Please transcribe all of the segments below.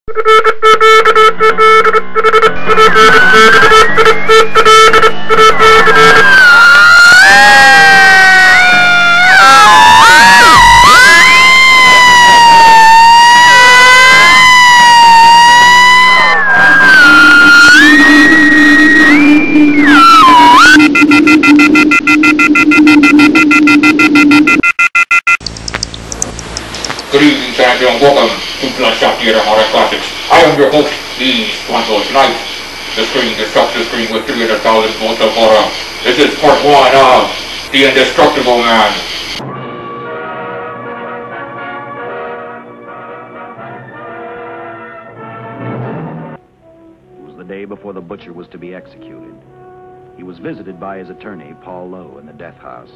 Good evening, fans, and welcome to BLOODSHOT THEATRE Modern Classics. I am your host, e.spanto. Tonight, the screen destructs the screen with 300,000 volts of horror. This is part 1 of The Indestructible Man. It was the day before the butcher was to be executed. He was visited by his attorney, Paul Lowe, in the death house.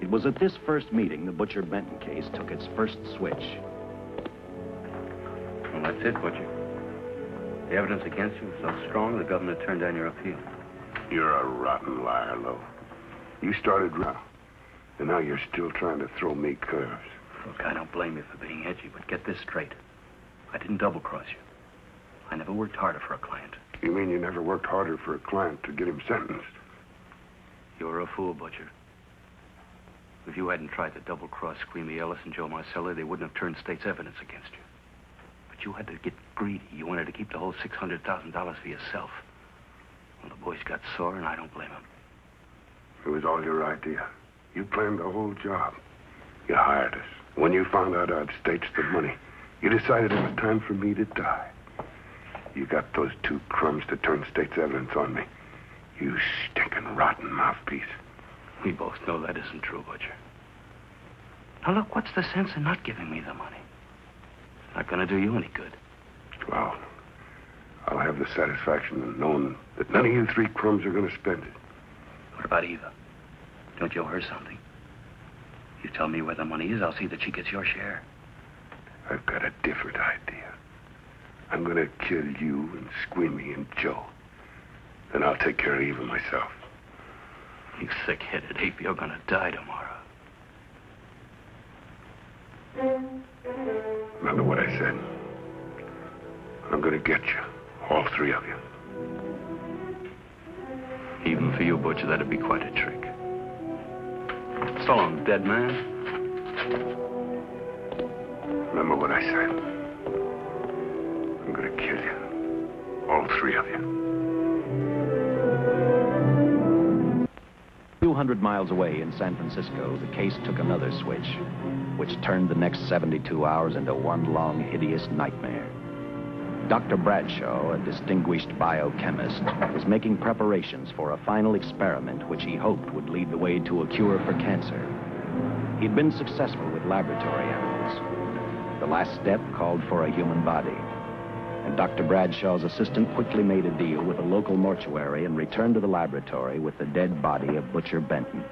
It was at this first meeting the Butcher Benton case took its first switch. Well, that's it, Butcher. The evidence against you was so strong, the governor turned down your appeal. You're a rotten liar, Lowe. You started round, and now you're still trying to throw me curves. Look, I don't blame you for being edgy, but get this straight. I didn't double-cross you. I never worked harder for a client. You mean you never worked harder for a client to get him sentenced? You're a fool, Butcher. If you hadn't tried to double-cross Screamy Ellis and Joe Marcelli, they wouldn't have turned state's evidence against you. But you had to get greedy. You wanted to keep the whole $600,000 for yourself. Well, the boys got sore, and I don't blame them. It was all your idea. You planned the whole job. You hired us. When you found out I'd staged the money, you decided it was time for me to die. You got those 2 crumbs to turn state's evidence on me. You stinking rotten mouthpiece. We both know that isn't true, Butcher. Now, look, what's the sense in not giving me the money? It's not going to do you any good. Well, I'll have the satisfaction of knowing that none of you 3 crumbs are going to spend it. What about Eva? Don't you owe her something? You tell me where the money is, I'll see that she gets your share. I've got a different idea. I'm going to kill you and Squeamy and Joe. Then I'll take care of Eva myself. You thick-headed ape, you're gonna die tomorrow. Remember what I said. I'm gonna get you. All 3 of you. Even for you, Butcher, that'd be quite a trick. So long, dead man. Remember what I said. I'm gonna kill you. All 3 of you. 200 miles away in San Francisco, the case took another switch, which turned the next 72 hours into one long, hideous nightmare. Dr. Bradshaw, a distinguished biochemist, was making preparations for a final experiment which he hoped would lead the way to a cure for cancer. He'd been successful with laboratory animals. The last step called for a human body. And Dr. Bradshaw's assistant quickly made a deal with a local mortuary and returned to the laboratory with the dead body of Butcher Benton.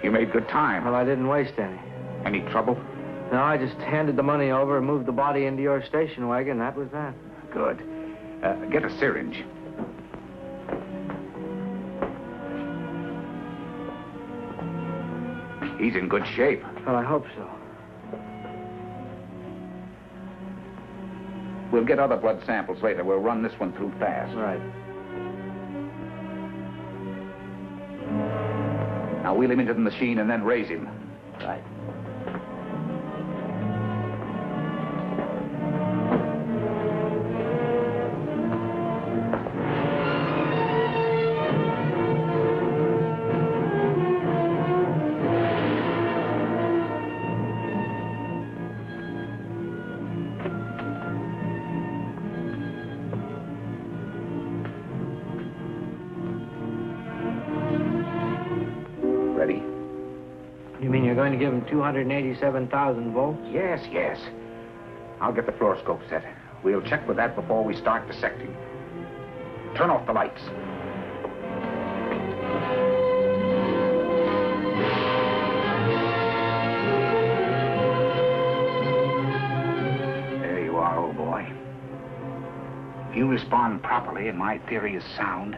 You made good time. Well, I didn't waste any. Any trouble? No, I just handed the money over and moved the body into your station wagon. That was that. Good. Get a syringe. He's in good shape. Well, I hope so. We'll get other blood samples later. We'll run this one through fast. Right. Now wheel him into the machine and then raise him. Right. Ready? You mean you're going to give him 287,000 volts? Yes, yes. I'll get the fluoroscope set. We'll check with that before we start dissecting. Turn off the lights. There you are, old boy. If you respond properly and my theory is sound,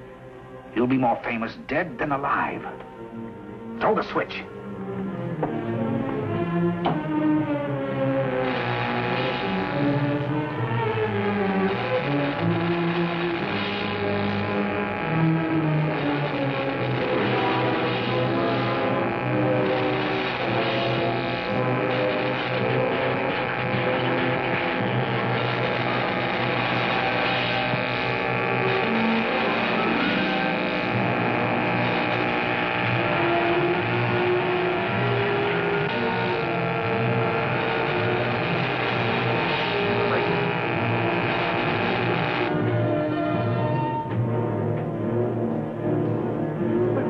He'll be more famous dead than alive. Throw the switch.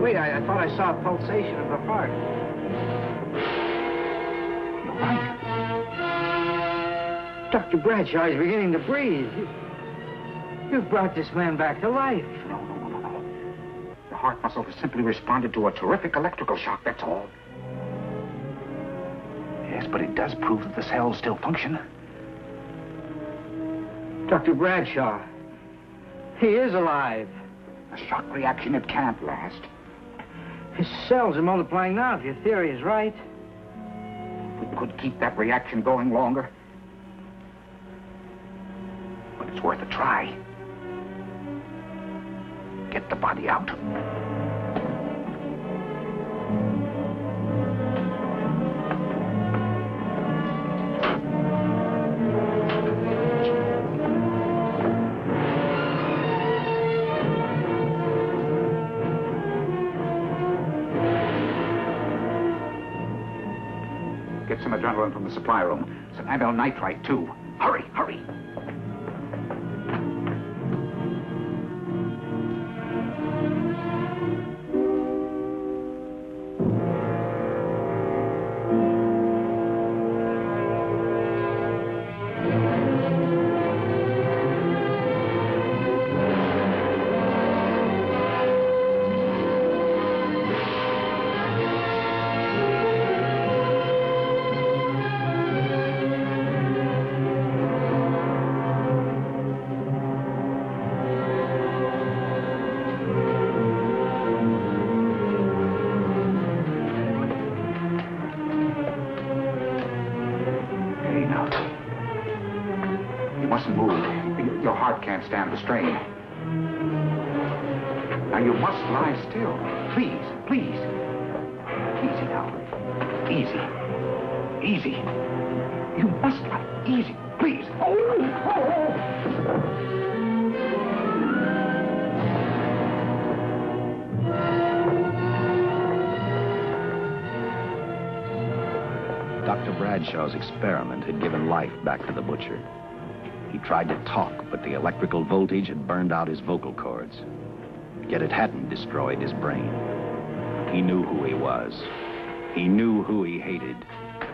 Wait, I thought I saw a pulsation of the heart. You're right. Dr. Bradshaw is beginning to breathe. You've brought this man back to life. No. The heart muscle has simply responded to a terrific electrical shock, that's all. Yes, but it does prove that the cells still function. Dr. Bradshaw, he is alive. A shock reaction, it can't last. His cells are multiplying now, if your theory is right. We could keep that reaction going longer. But it's worth a try. Get the body out. Get some adrenaline from the supply room. Some amyl nitrite, too. Hurry. Your heart can't stand the strain. Now, you must lie still. Please. Easy now. Easy. You must lie. Easy, please. Oh. Dr. Bradshaw's experiment had given life back to the butcher. He tried to talk, but the electrical voltage had burned out his vocal cords. Yet it hadn't destroyed his brain. He knew who he was. He knew who he hated.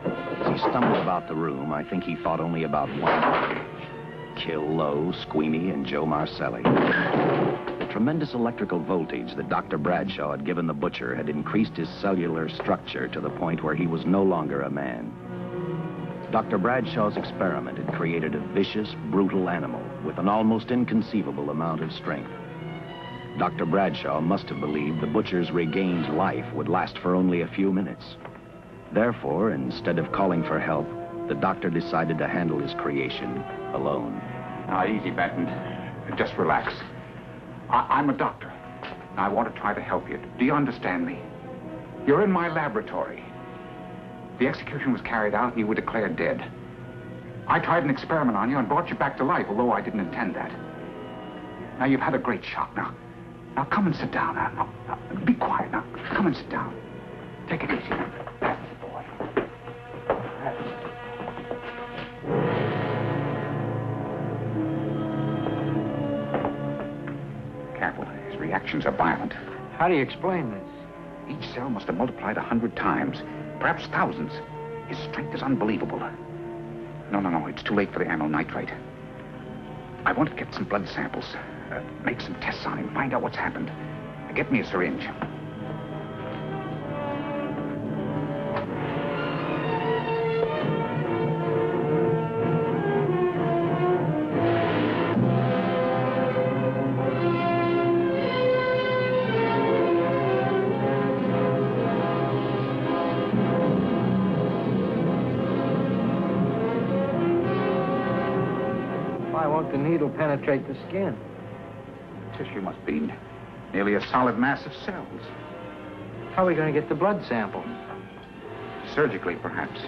As he stumbled about the room, I think he thought only about one word: kill Lowe, Squeamy, and Joe Marcelli. The tremendous electrical voltage that Dr. Bradshaw had given the butcher had increased his cellular structure to the point where he was no longer a man. Dr. Bradshaw's experiment had created a vicious, brutal animal with an almost inconceivable amount of strength. Dr. Bradshaw must have believed the butcher's regained life would last for only a few minutes. Therefore, instead of calling for help, the doctor decided to handle his creation alone. Now, easy, Benton. Just relax. I'm a doctor. I want to try to help you. Do you understand me? You're in my laboratory. The execution was carried out and you were declared dead. I tried an experiment on you and brought you back to life, although I didn't intend that. Now, you've had a great shock. Now, come and sit down. Now, be quiet. Now, come and sit down. Take it easy. That's the boy. Careful. His reactions are violent. How do you explain this? Each cell must have multiplied 100 times, perhaps thousands. His strength is unbelievable. No, it's too late for the amyl nitrite. I want to get some blood samples, make some tests on him, find out what's happened. Get me a syringe. won't the needle penetrate the skin? Tissue must be nearly a solid mass of cells. How are we going to get the blood sample? Surgically, perhaps.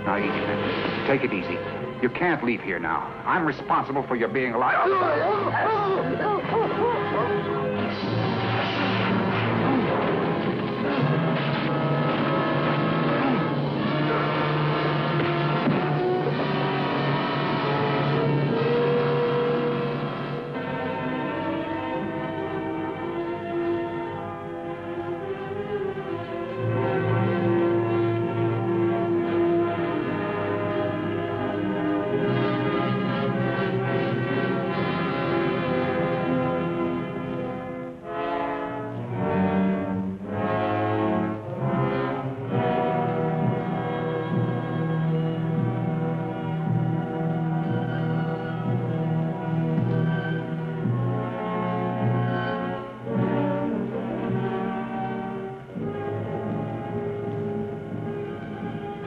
Now, easy, man. Take it easy. You can't leave here now. I'm responsible for your being alive.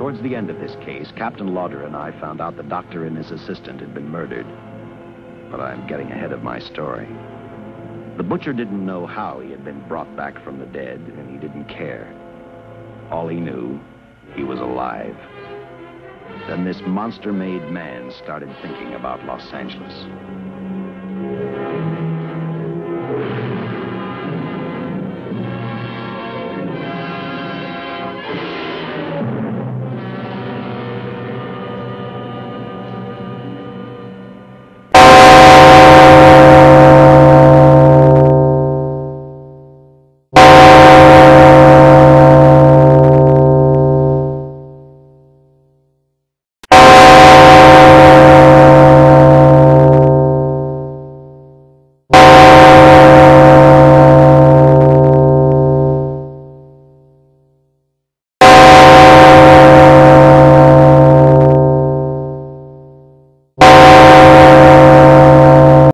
Towards the end of this case, Captain Lauder and I found out the doctor and his assistant had been murdered. But I'm getting ahead of my story. The butcher didn't know how he had been brought back from the dead, and he didn't care. All he knew, he was alive. Then this monster-made man started thinking about Los Angeles.